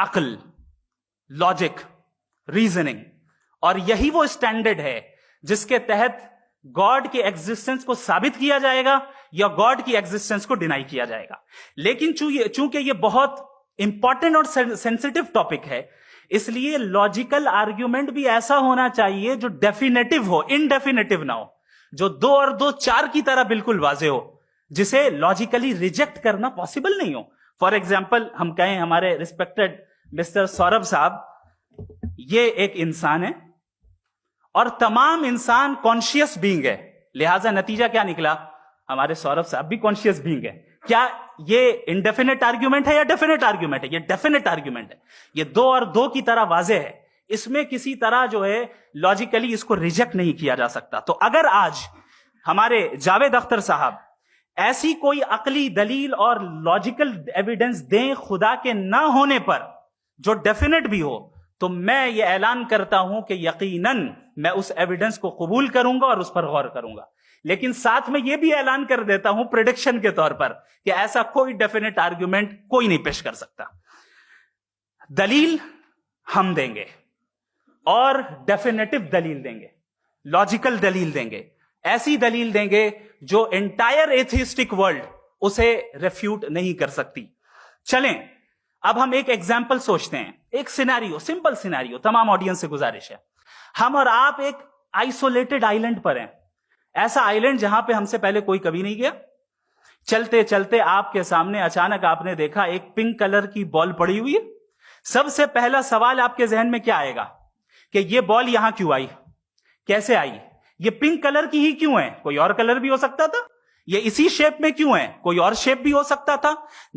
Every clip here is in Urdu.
عقل, لوجک, ریزننگ, اور یہی وہ اسٹینڈرڈ ہے جس کے تحت گاڈ کی ایگزسٹنس کو ثابت کیا جائے گا یا گاڈ کی ایگزسٹنس کو ڈینائی کیا جائے گا. لیکن چونکہ یہ بہت امپورٹنٹ اور سینسٹیو ٹاپک ہے, اس لیے لاجیکل آرگیومنٹ بھی ایسا ہونا چاہیے جو ڈیفینیٹو ہو, انڈیفینیٹو نہ ہو, جو 2 اور 2 4 کی طرح بالکل واضح ہو, جسے لاجیکلی ریجیکٹ کرنا پاسبل نہیں ہو. فار ایگزامپل ہم کہیں ہمارے ریسپیکٹڈ مسٹر سوربھ صاحب یہ ایک انسان ہے اور تمام انسان کانشیس بینگ ہے, لہذا نتیجہ کیا نکلا, ہمارے سوربھ صاحب بھی کانشیس بینگ ہے. کیا یہ انڈیفینٹ آرگیومنٹ ہے یا ڈیفینٹ آرگیومنٹ ہے؟ یہ ڈیفینٹ آرگیومنٹ ہے. یہ 2 اور 2 کی طرح واضح ہے, اس میں کسی طرح جو ہے لاجیکلی اس کو ریجیکٹ نہیں کیا جا سکتا. تو اگر آج ہمارے جاوید اختر صاحب ایسی کوئی عقلی دلیل اور لاجیکل ایویڈنس دیں خدا کے نہ ہونے پر جو ڈیفینٹ بھی ہو, تو میں یہ اعلان کرتا ہوں کہ یقیناً میں اس ایویڈنس کو قبول کروں گا اور اس پر غور کروں گا. لیکن ساتھ میں یہ بھی اعلان کر دیتا ہوں پریڈکشن کے طور پر کہ ایسا کوئی ڈیفینٹ آرگیومنٹ کوئی نہیں پیش کر سکتا. دلیل ہم دیں گے اور ڈیفینیٹو دلیل دیں گے, لاجیکل دلیل دیں گے, ایسی دلیل دیں گے جو انٹائر ایتھیسٹک ورلڈ اسے ریفیوٹ نہیں کر سکتی. چلیں اب ہم ایک ایگزامپل سوچتے ہیں, ایک سینیریو, سمپل سینیریو, تمام آڈینس سے گزارش ہے, ہم اور آپ ایک آئسولیٹڈ آئیلینڈ پر ہیں, ایسا آئیلینڈ جہاں پہ ہم سے پہلے کوئی کبھی نہیں گیا. چلتے چلتے آپ کے سامنے اچانک آپ نے دیکھا ایک پنک کلر کی بال پڑی ہوئی ہے. سب سے پہلا سوال آپ کے ذہن میں کیا آئے گا کہ یہ بال یہاں کیوں آئی, کیسے آئی, یہ پنک کلر کی ہی کیوں ہے, کوئی اور کلر بھی ہو سکتا تھا, یہ اسی شیپ میں کیوں ہے, کوئی اور شیپ بھی ہو سکتا تھا.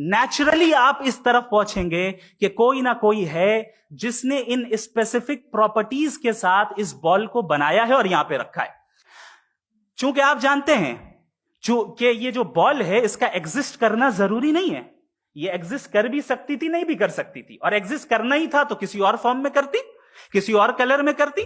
نیچرلی آپ اس طرف پہنچیں گے کہ کوئی نہ کوئی ہے جس نے ان اسپیسیفک پراپرٹیز کے ساتھ اس بال کو بنایا ہے اور یہاں پہ رکھا ہے. چونکہ آپ جانتے ہیں کہ یہ جو بال ہے اس کا ایگزسٹ کرنا ضروری نہیں ہے, یہ ایگزسٹ کر بھی سکتی تھی, نہیں بھی کر سکتی تھی, اور ایگزسٹ کرنا ہی تھا تو کسی اور فارم میں کرتی, کسی اور کلر میں کرتی.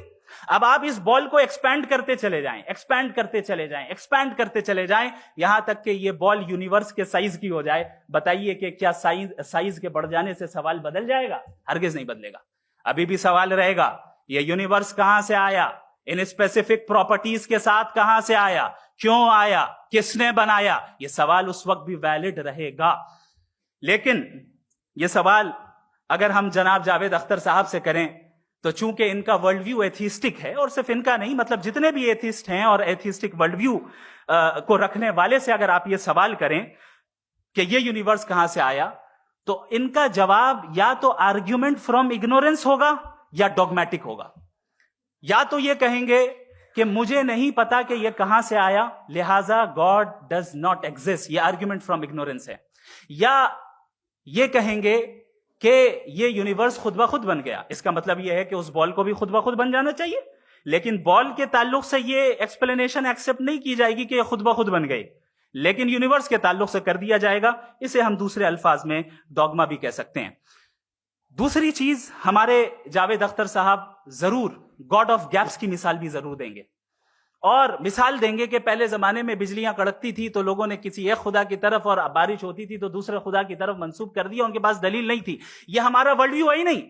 اب آپ اس بال کو ایکسپینڈ کرتے چلے جائیں, ایکسپینڈ کرتے چلے جائیں, ایکسپینڈ کرتے چلے جائیں, یہاں تک کہ یہ بال یونیورس کے سائز کی ہو جائے. بتائیے کہ کیا سائز کے بڑھ جانے سے سوال بدل جائے گا؟ ہرگز نہیں بدلے گا. ابھی بھی سوال رہے گا, یہ یونیورس کہاں سے آیا, ان اسپیسیفک پراپرٹیز کے ساتھ کہاں سے آیا, کیوں آیا, کس نے بنایا؟ یہ سوال اس وقت بھی ویلڈ رہے گا. لیکن یہ سوال اگر ہم جناب جاوید اختر صاحب سے کریں تو چونکہ ان کا ورلڈ ویو ایتھیسٹک ہے, اور صرف ان کا نہیں, مطلب جتنے بھی ایتھیسٹ ہیں اور ایتھیسٹک ورلڈ ویو کو رکھنے والے سے اگر آپ یہ سوال کریں کہ یہ یونیورس کہاں سے آیا, تو ان کا جواب یا تو آرگیومنٹ فرام اگنورینس ہوگا یا ڈوگمیٹک ہوگا. یا تو یہ کہیں گے کہ مجھے نہیں پتا کہ یہ کہاں سے آیا, لہذا گاڈ ڈز ناٹ ایگزسٹ, یہ آرگیومنٹ فرام اگنورینس ہے. یا یہ کہیں گے کہ یہ یونیورس خود بخود بن گیا, اس کا مطلب یہ ہے کہ اس بال کو بھی خود بخود بن جانا چاہیے. لیکن بال کے تعلق سے یہ ایکسپلینیشن ایکسپٹ نہیں کی جائے گی کہ یہ خود بخود بن گئی, لیکن یونیورس کے تعلق سے کر دیا جائے گا. اسے ہم دوسرے الفاظ میں ڈوگما بھی کہہ سکتے ہیں. دوسری چیز, ہمارے جاوید اختر صاحب ضرور گاڈ آف گیپس کی مثال بھی ضرور دیں گے, اور مثال دیں گے کہ پہلے زمانے میں بجلیاں کڑکتی تھی تو لوگوں نے کسی ایک خدا کی طرف, اور بارش ہوتی تھی تو دوسرے خدا کی طرف منسوب کر دیا, ان کے پاس دلیل نہیں تھی. یہ ہمارا ورلڈ ویو ہے ہی نہیں,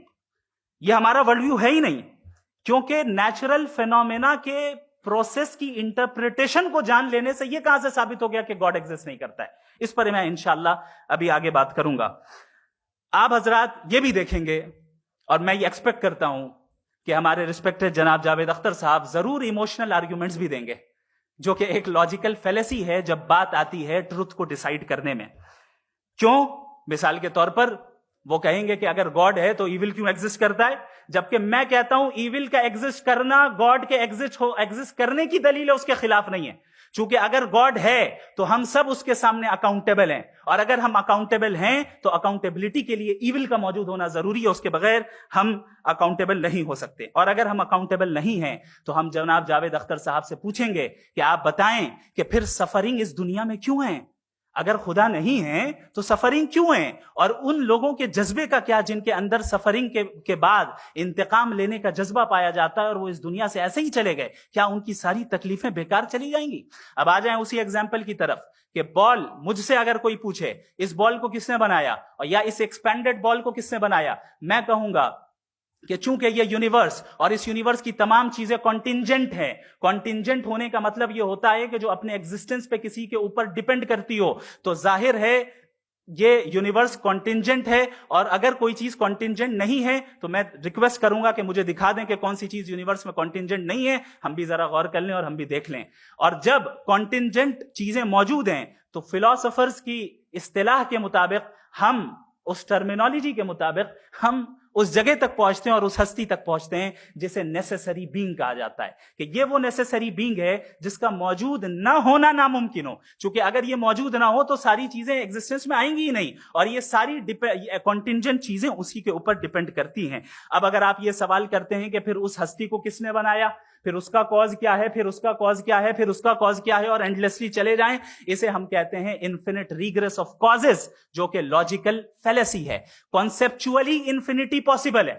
یہ ہمارا ورلڈ ویو ہے ہی نہیں, کیونکہ نیچرل فینومینا کے پروسیس کی انٹرپریٹیشن کو جان لینے سے یہ کہاں سے ثابت ہو گیا کہ گاڈ ایگزسٹ نہیں کرتا ہے. اس پر میں انشاءاللہ ابھی آگے بات کروں گا. آپ حضرات یہ بھی دیکھیں گے, اور میں یہ ایکسپیکٹ کرتا ہوں کہ ہمارے ریسپیکٹڈ جناب جاوید اختر صاحب ضرور ایموشنل آرگیومنٹس بھی دیں گے, جو کہ ایک لاجیکل فیلیسی ہے جب بات آتی ہے ٹروتھ کو ڈیسائیڈ کرنے میں. کیوں؟ مثال کے طور پر وہ کہیں گے کہ اگر گاڈ ہے تو ایول کیوں ایگزسٹ کرتا ہے, جبکہ میں کہتا ہوں ایول کا ایگزسٹ کرنا گاڈ کے ایگزسٹ کرنے کی دلیل ہے, اس کے خلاف نہیں ہے. چونکہ اگر گاڈ ہے تو ہم سب اس کے سامنے اکاؤنٹیبل ہیں, اور اگر ہم اکاؤنٹیبل ہیں تو اکاؤنٹیبلٹی کے لیے ایول کا موجود ہونا ضروری ہے, اس کے بغیر ہم اکاؤنٹیبل نہیں ہو سکتے. اور اگر ہم اکاؤنٹیبل نہیں ہیں تو ہم جناب جاوید اختر صاحب سے پوچھیں گے کہ آپ بتائیں کہ پھر سفرنگ اس دنیا میں کیوں ہے, اگر خدا نہیں ہے تو سفرنگ کیوں ہے؟ اور ان لوگوں کے جذبے کا کیا جن کے اندر سفرنگ کے بعد انتقام لینے کا جذبہ پایا جاتا ہے اور وہ اس دنیا سے ایسے ہی چلے گئے؟ کیا ان کی ساری تکلیفیں بیکار چلی جائیں گی؟ اب آ جائیں اسی ایگزامپل کی طرف کہ بال، مجھ سے اگر کوئی پوچھے اس بال کو کس نے بنایا اور یا اس ایکسپینڈڈ بال کو کس نے بنایا، میں کہوں گا کہ چونکہ یہ یونیورس اور اس یونیورس کی تمام چیزیں کانٹینجنٹ ہیں. کانٹینجنٹ ہونے کا مطلب یہ ہوتا ہے کہ جو اپنے ایگزسٹنس پہ کسی کے اوپر ڈیپینڈ کرتی ہو، تو ظاہر ہے یہ یونیورس کانٹینجنٹ ہے. اور اگر کوئی چیز کانٹینجنٹ نہیں ہے تو میں ریکویسٹ کروں گا کہ مجھے دکھا دیں کہ کون سی چیز یونیورس میں کانٹینجنٹ نہیں ہے. ہم بھی ذرا غور کر لیں اور ہم بھی دیکھ لیں. اور جب کانٹینجنٹ چیزیں موجود ہیں تو فلاسفرز کی اصطلاح کے مطابق، ہم اس ٹرمینالوجی کے مطابق ہم اس جگہ تک پہنچتے ہیں اور اس ہستی تک پہنچتے ہیں جسے نیسیسری بینگ کہا جاتا ہے، کہ یہ وہ نیسیسری بینگ ہے جس کا موجود نہ ہونا ناممکن ہو. چونکہ اگر یہ موجود نہ ہو تو ساری چیزیں ایگزسٹنس میں آئیں گی ہی نہیں، اور یہ ساری کانٹینجنٹ چیزیں اسی کے اوپر ڈیپینڈ کرتی ہیں. اب اگر آپ یہ سوال کرتے ہیں کہ پھر اس ہستی کو کس نے بنایا، پھر اس کا کاز کیا ہے، پھر اس کا کاز کیا ہے، پھر اس کا کاز کیا ہے، اور اینڈلیسلی چلے جائیں، اسے ہم کہتے ہیں انفینٹ ریگریس آف کازز، جو کہ لاجیکل فیلیسی ہے. کانسیپچولی انفینٹی پاسبل ہے.